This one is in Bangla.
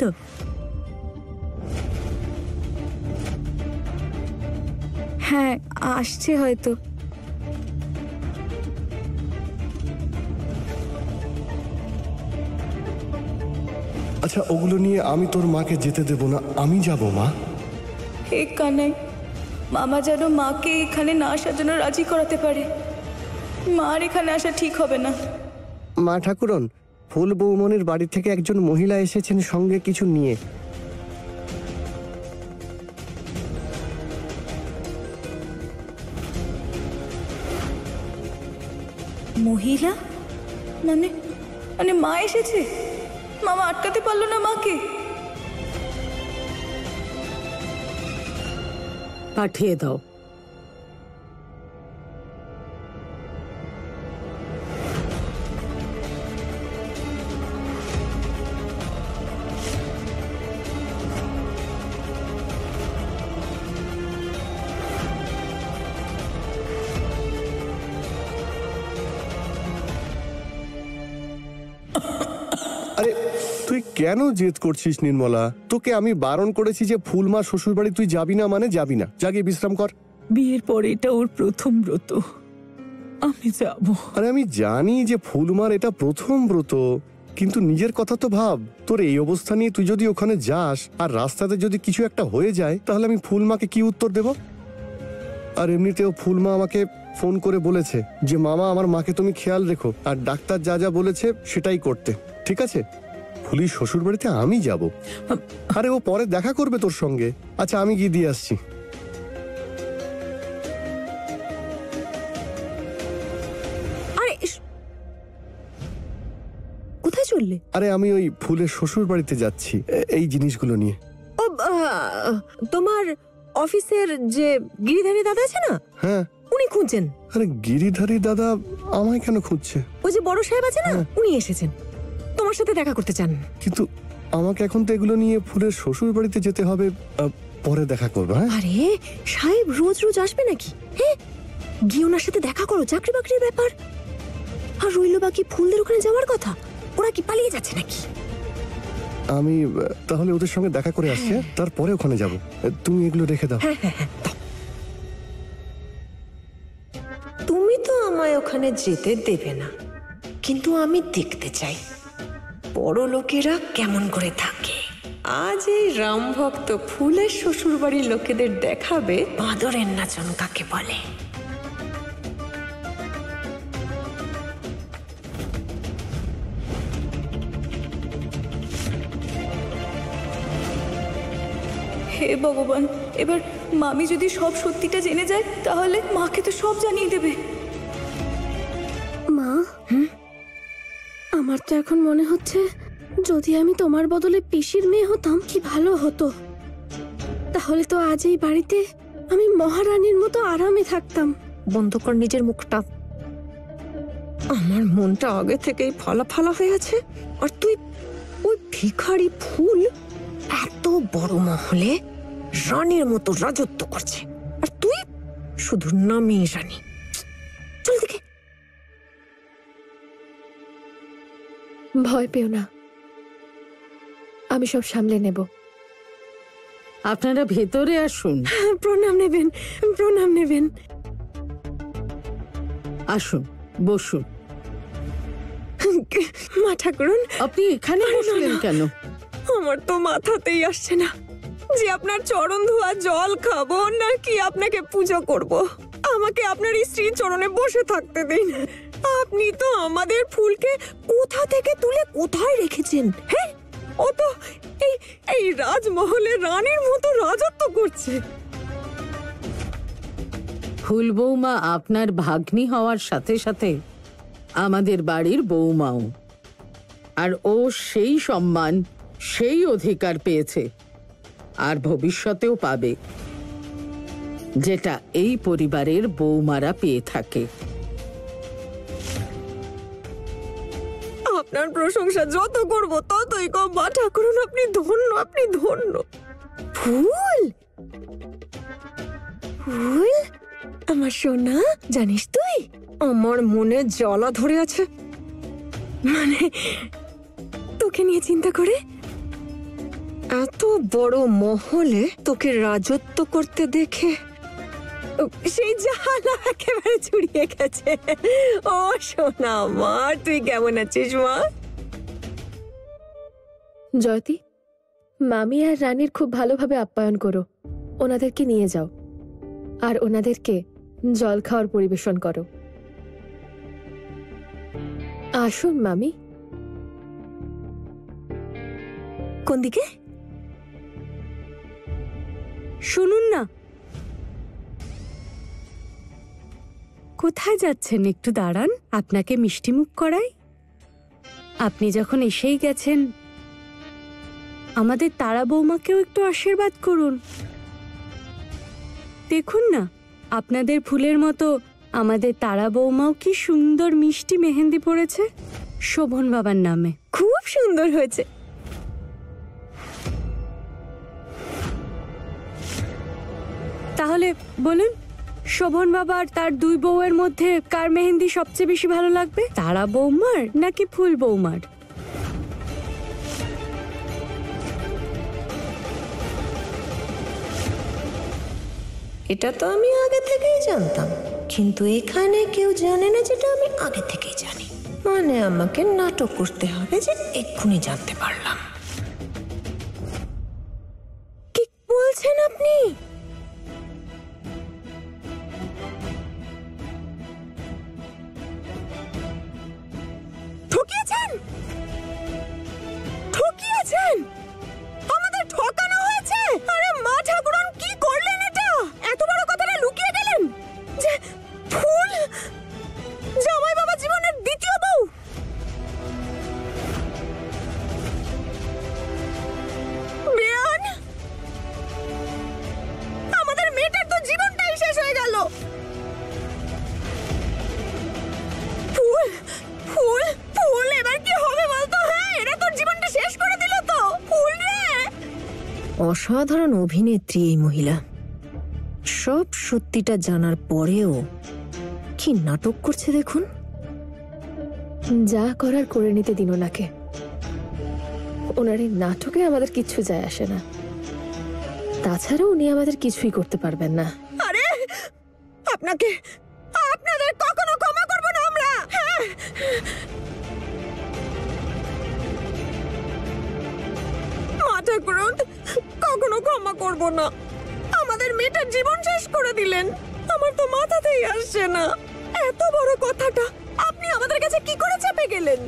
তো? হ্যাঁ, আসছে হয়তো। আচ্ছা, ওগুলো নিয়ে আমি তোর মাকে যেতে দেব না, আমি যাব মা। হে কানাই, মামা যেন মাকে এখানে না আসার জন্য রাজি করাতে পারে। মার এখানে আসা ঠিক হবে না। মা ঠাকুরন, ফুল বৌমনির বাড়ি থেকে একজন মহিলা এসেছেন সঙ্গে কিছু নিয়ে। মহিলা মানে মানে মা এসেছে? মামা আটকাতে পারলো না মাকে? পাঠিয়ে দাও। আরে তুই কেন জেদ করছিস নির্মলা? তোকে আমি বারণ করেছি যে ফুলমা শ্বশুর বাড়ি তুই যাবি না মানে যাবি না। যা গিয়ে বিশ্রাম কর। বিয়ের পরে এটা ওর প্রথম ব্রত, আমি যাব। আরে আমি জানি যে ফুলমার এটা প্রথম ব্রত, কিন্তু নিজের কথা তো ভাব। তোর এই অবস্থা নিয়ে তুই যদি ওখানে যাস আর রাস্তাতে যদি কিছু একটা হয়ে যায়, তাহলে আমি ফুলমাকে কি উত্তর দেব? আর এমনিতেও ফুলমা আমাকে ফোন করে বলেছে যে মামা আমার মাকে তুমি খেয়াল রেখো, আর ডাক্তার যা যা বলেছে সেটাই করতে। ঠিক আছে, ফুলির শ্বশুর বাড়িতে আমি যাব। আরে ও পরে দেখা করবে তোর সঙ্গে। আচ্ছা, আমি গিয়ে দিয়ে আসছি। আরে কোথায় চললে? আরে আমি ওই ফুলের শ্বশুর বাড়িতে যাচ্ছি এই জিনিসগুলো নিয়ে। ও তোমার অফিসের যে গিরিধারী দাদা আছে না, হ্যাঁ, উনি খুঁজছেন। আরে গিরিধারী দাদা আমায় কেন খুঁজছে? ওই যে বড় সাহেব আছে না, উনি এসেছেন, তোমার সাথে দেখা করতে চান। কিন্তু আমাকে এখন তো এগুলো নিয়ে ফুলের শ্বশুর বাড়িতে যেতে হবে। পরে দেখা করবো। হ্যাঁ, আরে সাহেব রোজ রোজ আসবে নাকি? হ্যাঁ, গিয়ে ওনার সাথে দেখা করো, চাকরি বাকরির ব্যাপার। আর রইল বাকি ফুলদের ওখানে যাওয়ার কথা, ওরা কি পালিয়ে যাচ্ছে নাকি? আমি তাহলে ওদের সঙ্গে দেখা করে আসছি, তারপরে ওখানে যাব। তুমি এগুলো রেখে দাও। হ্যাঁ হ্যাঁ হ্যাঁ, তুমি তো আমায় ওখানে যেতে দেবে না, কিন্তু আমি দেখতে চাই বড় লোকেরা কেমন করে থাকে। আজ এই রামভক্ত ফুলের শ্বশুর বাড়ির লোকেদের দেখাবে বাঁদরের নাচন কাকে বলে। হে ভগবান, এবার মামি যদি সব সত্যিটা জেনে যায়, তাহলে মাকে তো সব জানিয়ে দেবে। মা, আমার তো এখন মনে হচ্ছে যদি আমি তোমার বদলে পিসির মেয়ে হতাম কি ভালো হতো। তাহলে তো আজ এই বাড়িতে আমি মহারানীর মতো আরামে থাকতাম। বন্ধ কর নিজের মুখটা। আমার মনটা আগে থেকেই ফালা ফালা হয়ে আছে, আর তুই ওই ভিখারি ফুল এত বড় মহলে রানীর মতো রাজত্ব করছে, আর তুই শুধু নামই রানী। চল দেখে। ভয় পেও না, আমি সব সামলে নেব। আপনারা ভেতরে আসুন। প্রণাম নেবেন, প্রণাম নেবেন। আসুন, বসুন। মা ঠাকুরন, আপনি এখানে বসলেন কেন? আমার তো মাথাতেই আসছে না যে আপনার চরণ ধোয়া জল খাবো নাকি আপনাকে পুজো করব। আমাকে আপনার স্ত্রীর চরণে বসে থাকতে দিন। আপনি তো আমাদের ফুলকে কোথা থেকে তুলে কোথায় রেখেছেন? হ্যাঁ, ও তো এই রাজমহলের রানীর মতো রাজত্ব করছে। ফুল বৌমা আপনার ভাগ্নি হওয়ার সাথে সাথে আমাদের বাড়ির বৌমাও, আর ও সেই সম্মান, সেই অধিকার পেয়েছে, আর ভবিষ্যতেও পাবে, যেটা এই পরিবারের বৌমারা পেয়ে থাকে। আপনার প্রশংসা যত করব ততই কম মা ঠাকুরন। আপনি ধন্য, আপনি ধন্য। ফুল, ফুল আমার সোনা, জানিস তুই আমার মনে জ্বালা ধরে আছে, মানে তোকে নিয়ে চিন্তা করে এত বড় মহলে তোকে রাজত্ব করতে দেখে সেই জ্বালা একেবারে ছুড়িয়ে গেছে। ও সোনা মা, তুই কেমন আছিস মা? জয়তী, মামি আর রানীর খুব ভালোভাবে আপ্যায়ন করো। ওনাদেরকে নিয়ে যাও আর ওনাদেরকে জল খাওয়ার পরিবেশন করো। আসুন মামি। কোন দিকে? শুনুন না, কোথায় যাচ্ছেন? একটু দাঁড়ান, আপনাকে মিষ্টিমুখ করাই। আপনি যখন এসেই গেছেন, আমাদের তারা বৌমাকেও একটু আশীর্বাদ করুন। দেখুন না, আপনাদের ফুলের মতো আমাদের তারা বৌমাও কি সুন্দর মিষ্টি মেহেন্দি পড়েছে শোভন বাবার নামে। খুব সুন্দর হয়েছে। তাহলে বলুন, শোভন বাবার তার দুই বউয়ের মধ্যে কার মেহেন্দি সবচেয়ে বেশি ভালো লাগবে? তারা বৌমার নাকি ফুল বৌমার? এটা তো আমি আগে থেকেই জানতাম, কিন্তু এখানে কেউ জানে না যেটা আমি আগে থেকেই জানি। মানে আমাকে নাটক করতে হবে যে এক্ষুনি জানতে পারলাম। কি বলছেন আপনি? ঠকিয়েছেন, ঠকিয়েছেন, আমাদের ঠকানো হয়েছে। আরে মা ঠাকুরন, কি করলেন এটা? এত বড় কথাটা লুকিয়ে গেলেন যে ফুল জামাই বাবা জীবনের দ্বিতীয় বউ। বেয়ান, আমাদের মেয়েটার তো জীবনটাই শেষ হয়ে গেল। ফুল ফুল ফুল, এবার কি হবে বলতো? হ্যাঁ, এরা তোর জীবনটা শেষ করে দিল তো। ফুল রে, অসাধারণ অভিনেত্রী এই মহিলা। সব সত্যিটা জানার পরেও কি নাটক করছে দেখুন। যা করার করে নিতে দিন ওনাকে। ওনার এই নাটকে আমাদের কিচ্ছু যায় আসে না। তাছাড়া উনি আমাদের কিছুই করতে পারবেন না। আরে আপনাকে, আপনাদের কখনো ক্ষমা করব না আমরা। হ্যাঁ, মা ঠাকুরন, কখনো ক্ষমা করব না। আমাদের মেয়েটার জীবন শেষ করে দিলেন। আমার তো মাথাতেই আসছে না, এত বড় কথাটা আপনি আমাদের কাছে কি করে চাপে গেলেন?